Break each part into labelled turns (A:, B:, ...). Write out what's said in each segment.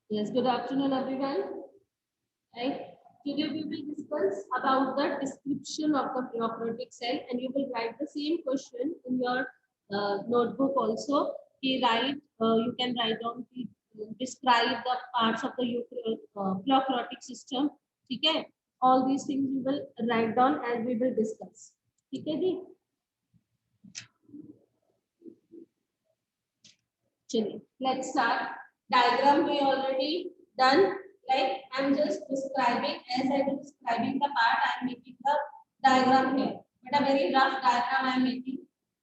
A: Yes, good afternoon, everyone. Right? Today we will discuss about the description of the prokaryotic cell, and you will write the same question in your notebook also. You can write down describe the parts of the prokaryotic system. Okay? All these things we will write down and we will discuss. Okay, जी? चलिए, let's start. Diagram we already done. Like I'm just describing as I was describing the part. I'm making the diagram here, but a very rough diagram I'm making.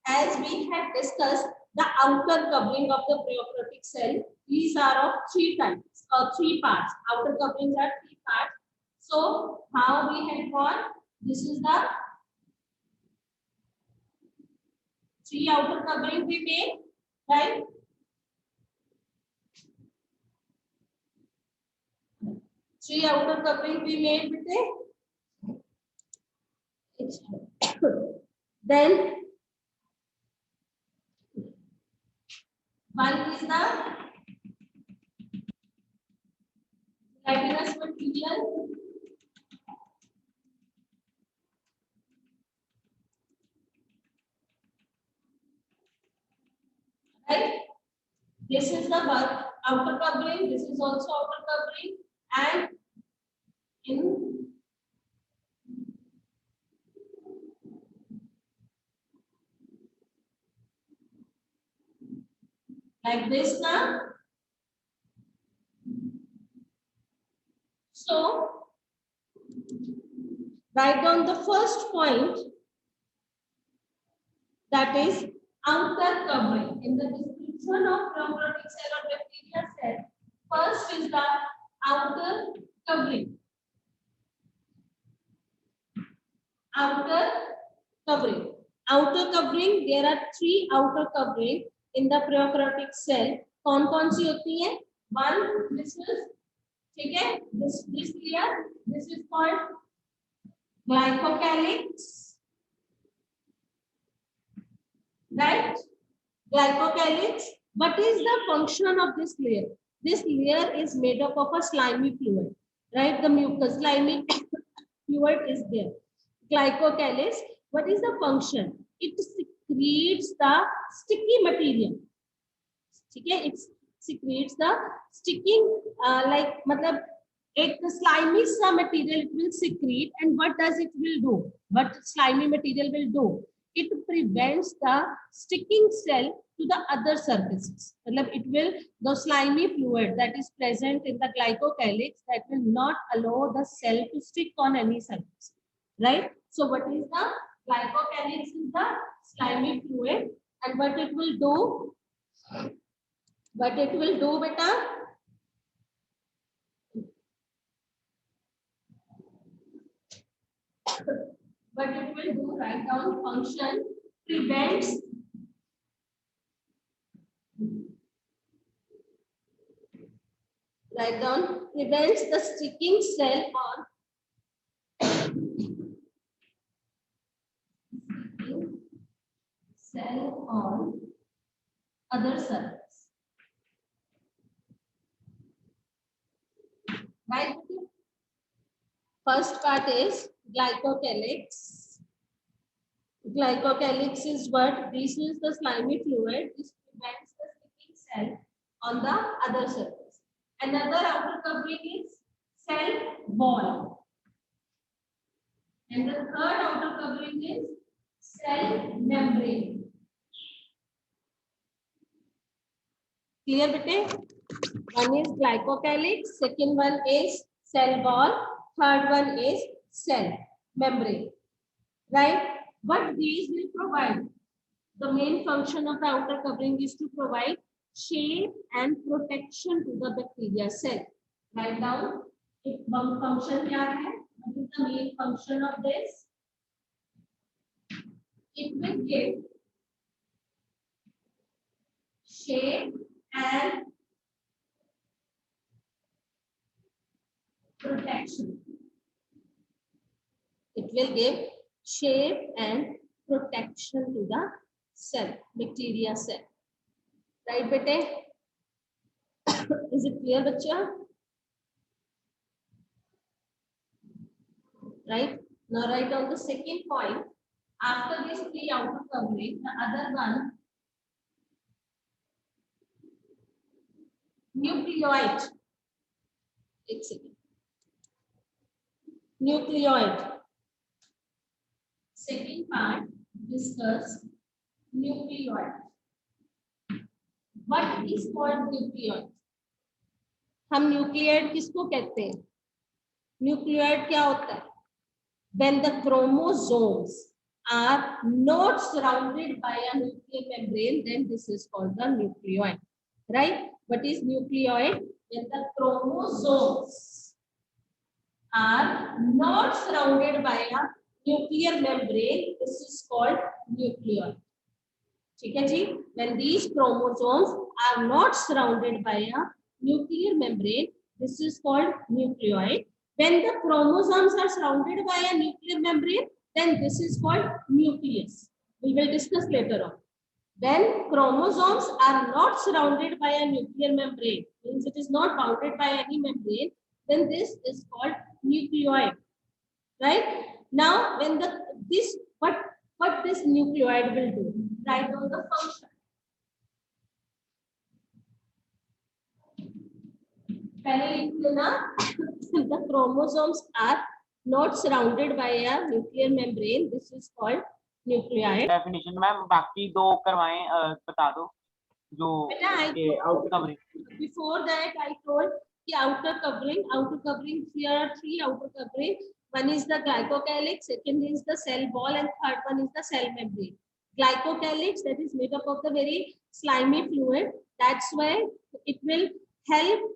A: As we had discussed, the outer covering of the prokaryotic cell. These are of three types or three parts. Outer coverings are three parts. So how we had gone? This is the three outer covering we made, right? Three outer covering we made with it. Then one is the gelatinous material. Right? This is the one outer covering. This is also outer covering, and in like this now. So write down the first point, that is outer covering. In the description of prokaryotic cell or bacteria cell, first is the outer covering. Outer covering. Outer covering, there are three outer covering in the prokaryotic cell. कौन-कौन सी होती है? One, this is, ठीक है? This layer, this is called glycocalyx, right? Glycocalyx. What is the function of this layer? This layer is made up of a slimy fluid, right? The mucus slimy fluid is there. Glycocalyx. What is the function? It secretes the sticky material. ठीक है? It secretes the sticking like मतलब एक slimy सा material it will secrete, and what does it will do? What slimy material will do? It prevents the sticking cell to the other surfaces. मतलब it will, the slimy fluid that is present in the glycocalyx, that will not allow the cell to stick on any surface, right? So what is the glycocalyx? Is the slimy fluid, and what it will do? What it will do, beta? What it will do? Write down function. Prevents write down prevents the sticking cell on other surface. Right? First part is glycocalyx. Glycocalyx is what? This is the slimy fluid. This prevents the sticking cell on the other surface. Another outer covering is cell wall. And the third outer covering is cell membrane. Clear, bete? One is glycocalyx, second one is cell wall, third one is cell membrane. Right? What these will provide? The main function of the outer covering is to provide shape and protection to the bacteria cell. Write down. If one function क्या है? What is the main function of this? It will give shape and protection. It will give shape and protection to the cell, bacteria cell. Right, bete? Is it clear, बच्चा? Right. Now write down the second point. After this three outer covering, the other one, nucleoid. एक second. Nucleoid. Second part, discuss nucleoid. What is called nucleoid? हम nucleoid किसको कहते हैं? Nucleoid क्या होता है? When the chromosomes are not surrounded by a nuclear membrane, then this is called the nucleoid. Right? What is nucleoid? When the chromosomes are not surrounded by a nuclear membrane, this is called nucleoid. ठीक है जी? When these chromosomes are not surrounded by a nuclear membrane, this is called nucleoid. When the chromosomes are surrounded by a nuclear membrane, then this is called nucleus. We will discuss later on. When chromosomes are not surrounded by a nuclear membrane, means it is not bounded by any membrane, then this is called nucleoid. Right? Now, when what this nucleoid will do? Write down the function. The chromosomes are not surrounded by a nuclear membrane. This is called nucleoid.
B: Definition, ma'am बाकी दो करवाएं, बता दो जो outer covering.
A: Before that, I told the outer covering. Outer covering. Here are three outer covering. One is the glycocalyx, second is the cell wall, and third one is the cell membrane. Glycocalyx, that is made up of the very slimy fluid. That's why it will help.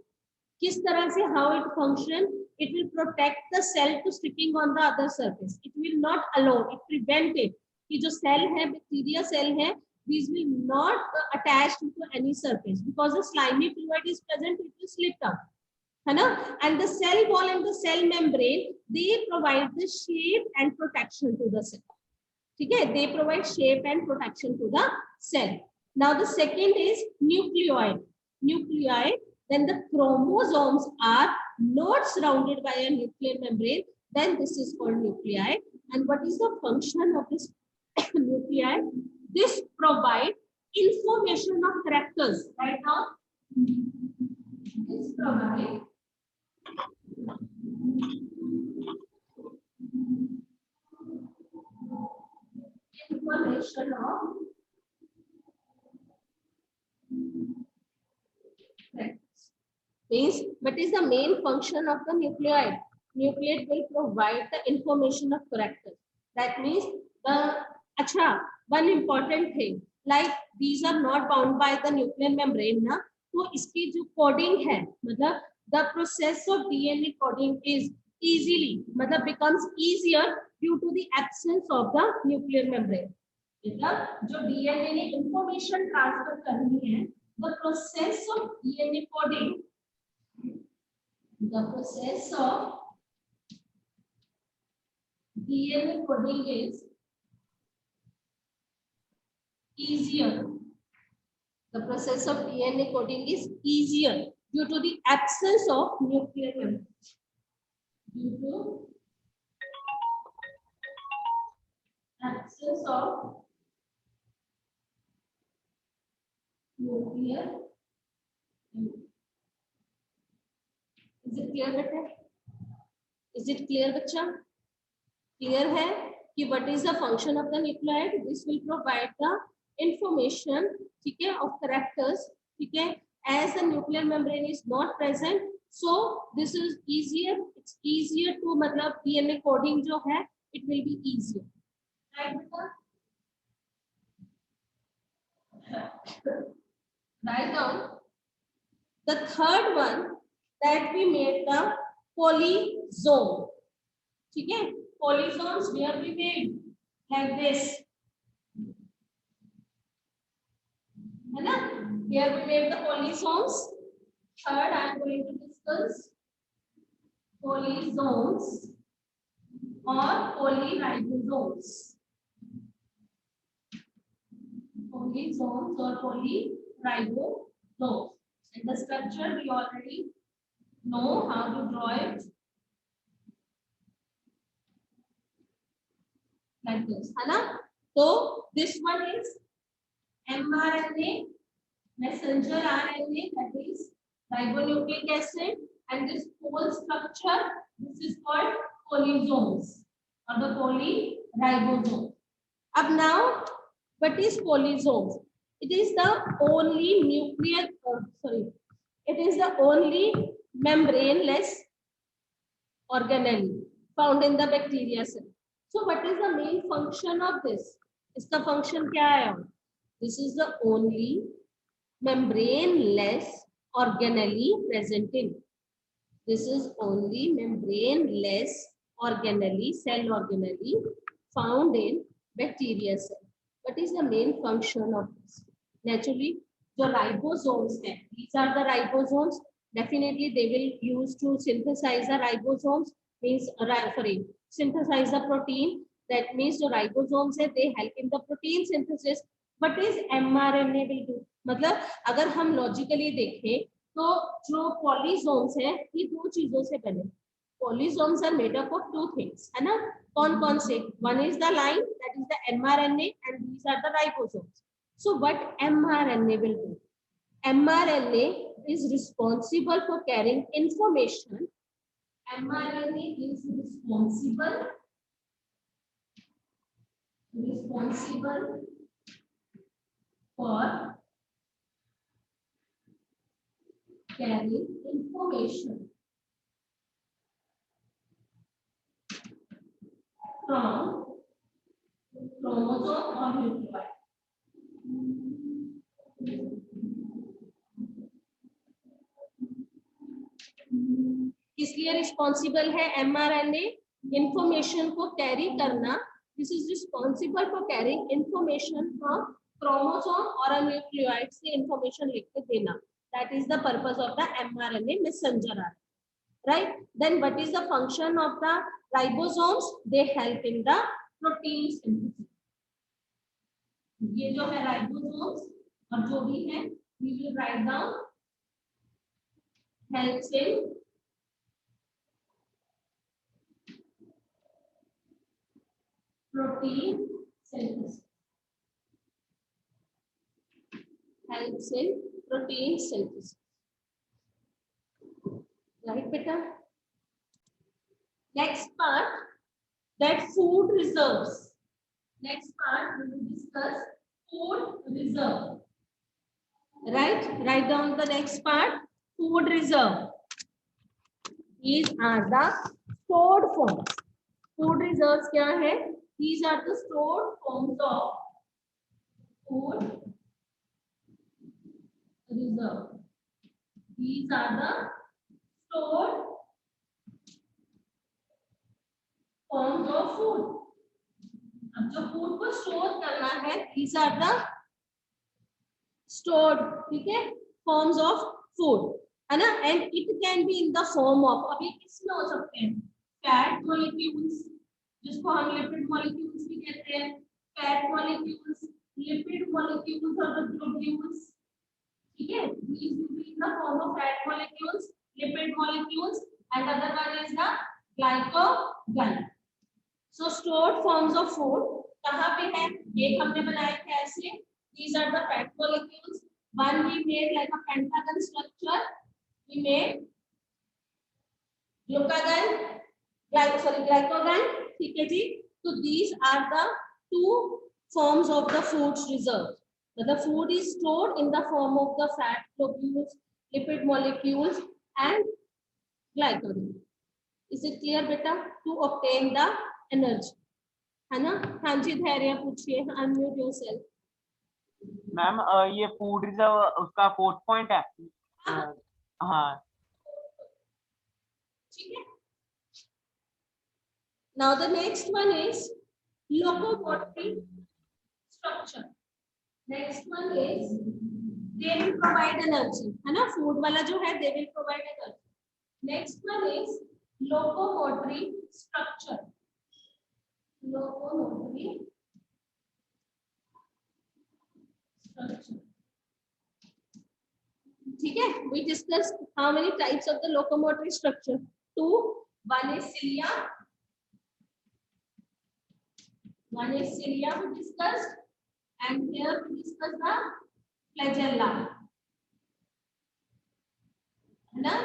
A: किस तरह से how it function? It will protect the cell to sticking on the other surface. It will not allow. It prevent it. कि जो cell है, bacteria cell है, these will not attach to any surface because the slimy fluid is present. It will slip down. है ना? And the cell wall and the cell membrane, they provide the shape and protection to the cell. ठीक है? They provide shape and protection to the cell. Now the second is nucleoid. Nucleoid. Then the chromosomes are not surrounded by a nuclear membrane, then this is called nuclei. And what is the function of this nuclei? This provides information of characters. Right now, this provides information of characters. Means what is the main function of the nucleoid? Nucleoid will provide the information of characters. That means one important thing, like these are not bound by the nuclear membrane ना, तो इसकी जो coding है, मतलब the process of DNA coding is becomes easier due to the absence of the nuclear membrane. मतलब जो DNA ने information transfer करनी है, the process of DNA coding. The process of DNA coding is easier. The process of DNA coding is easier due to the absence of nuclear membrane. Due to absence of nuclear membrane. Is it clear, बेटा? Is it clear, बच्चा? Clear है कि what is the function of the nucleoid? This will provide the information, ठीक है, of characters, ठीक है. As the nuclear membrane is not present, so this is easier. It's easier to मतलब DNA coding जो है, it will be easier. Right, बेटा? Write down the third one. That we made the polysome. ठीक है? Polysomes where we made like this. है ना? Here we made the polysomes. Third, I am going to discuss polysomes or polyribosomes. Polysomes or polyribosomes. And the structure we already know how to draw it like this, है ना? So this one is mRNA, messenger RNA, that is ribonucleic acid, and this whole structure, this is called polysomes or the polyribosome. Up now, what is polysomes? It is the only nuclear, it is the only membraneless organelle found in the bacteria cell. So what is the main function of this? इसका function क्या है? This is the only membraneless organelle present in. This is only membraneless organelle, cell organelle found in bacteria cell. What is the main function of this? Naturally, the ribosomes hai, these are the ribosomes. Definitely they will use to synthesize the ribosomes, means synthesize the protein. That means the ribosomes hai, they help in the protein synthesis. What is mRNA will do? मतलब अगर हम logically देखें तो जो पॉलीसोम्स है ये दो चीजों से बने. Polysomes are made up of two things, है ना? कौन कौन से? One is the line, that is the mRNA, and these are the ribosomes. So what mRNA will do? mRNA is responsible for carrying information. mRNA is responsible for carrying information from chromosome or nucleotide. किस लिए responsible है mRNA? Information को carry करना. This is responsible for carrying information from chromosome और nucleoid से information लिख के देना. That is the purpose of the mRNA messenger RNA. Right? Then what is the function of the ribosomes? They help in the protein synthesis. ये जो है ribosomes और जो भी है, we will write down helps in protein synthesis. Helps in protein synthesis. Right, beta? Next part, that food reserves. Next part, we will discuss food reserve. Right? Write down the next part, food reserve. These are the stored forms. Food reserves क्या है? These are the stored forms of food reserve. These are the stored forms of food. अब जो food को store करना है, these are the stored, ठीक है, forms of food, है ना? And it can be in the form of, अब ये किसमें हो सकते हैं? फैट मॉलिक्यूल्स, जिसको हम लिपिड मॉलिक्यूल्स भी कहते हैं. फैट मॉलिक्यूल्स, लिपिड मॉलिक्यूल्स और ग्लोब्यूल्स, ठीक है? These will be in the form of fat molecules, lipid molecules, and other one is the glycogen. So stored forms of food कहाँ पे है? एक हमने बनाए थे ऐसे. These are the fat molecules. One we made like a pentagon structure. We made glycogen. ठीक है जी. So these are the two forms of the food reserve. The food is stored in the form of the fat globules, lipid molecules, and glycogen. Is it clear, beta? To obtain the energy, है ना? हाँ जी, धैर्य पूछिए. Unmute yourself.
B: Ma'am ये food reserve उसका fourth point है. हाँ.
A: ठीक है. Now the next one is locomotory structure. Next one is they will provide energy, है ना? Food वाला जो है they will provide energy. Next one is locomotory structure. Locomotory structure. ठीक है, we discussed how many types of the locomotor structure. Two. One is cilia. One is cilia we discussed, and here we discuss the flagella. है ना?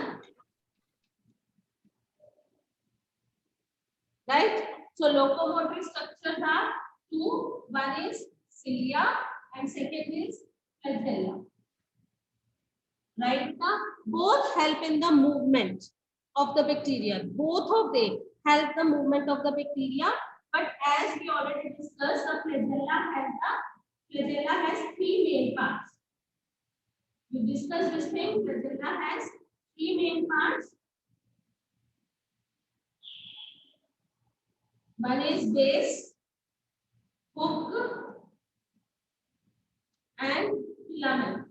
A: Right? So locomotor structures are two. One is cilia and second is flagella. Right now, both help in the movement of the bacteria. Both of them help the movement of the bacteria. But as we already discussed, the flagella has three main parts. We discussed this thing. Flagella has three main parts. One is base, hook, and filament.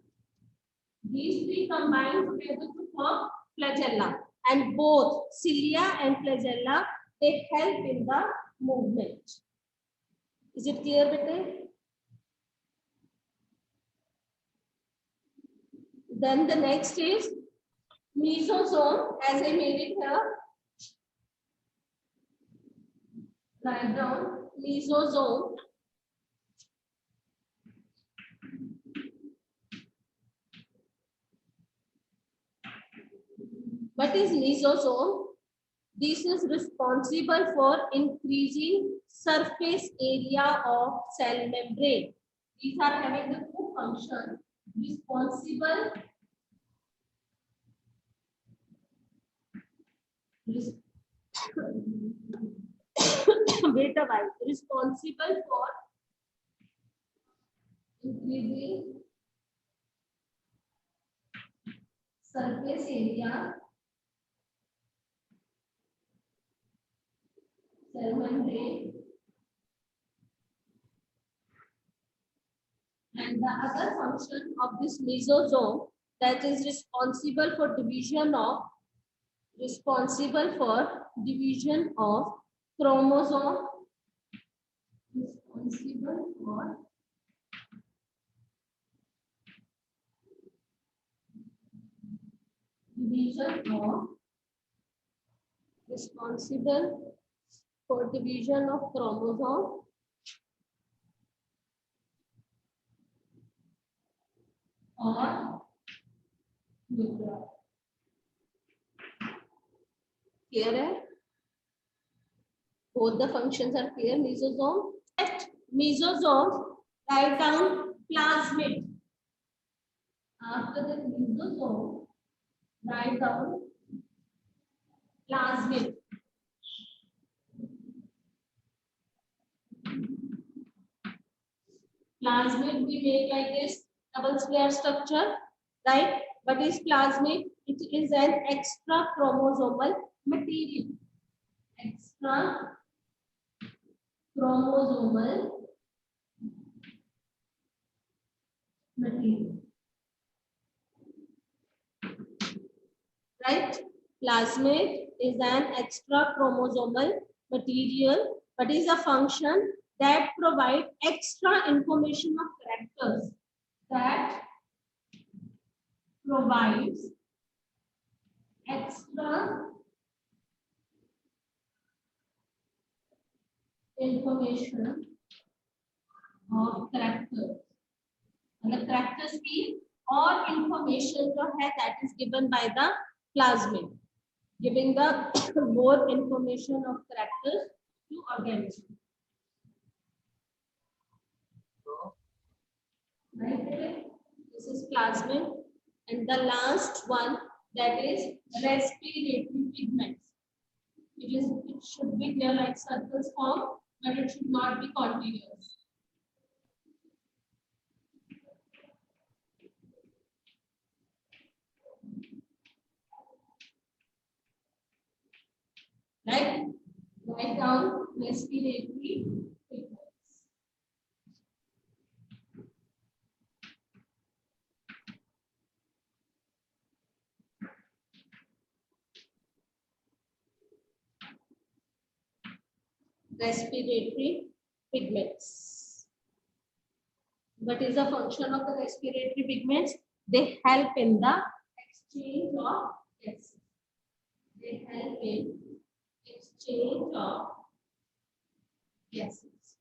A: These three combine together to form flagella, and both cilia and flagella, they help in the movement. Is it clear, bete? Then the next is mesosome, as I made it here. Write down mesosome. What is mesosome? This is responsible for increasing surface area of cell membrane. These are having the two functions. Responsible wait a while. Responsible for increasing surface area cell membrane, and the other function of this mesosome, that is responsible for division of chromosome, responsible for division of chromosome or nuclei. Clear है? Both the functions are clear. Mesosome. Mesosome, write down plasmid. After the mesosome, write down plasmid. Plasmid we make like this double square structure, right? What is plasmid? It is an extra chromosomal material. Extra chromosomal material. Right? Plasmid is an extra chromosomal material. What is a function that provide extra information of characters? That provides extra information of characters. And the characters mean all information that is given by the plasmid, giving the more information of characters to organism. Right? This is plasmid, and the last one, that is respiratory pigments. It should be there like circles form, but it should not be continuous. Right? Write down respiratory pigments. Respiratory pigments. What is the function of the respiratory pigments? They help in the exchange of gases. They help in exchange of gases.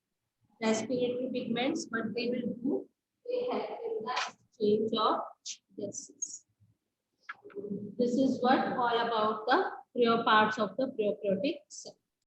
A: Respiratory pigments, what they will do, they help in the exchange of gases. This is what all about the parts of the prokaryotic cell.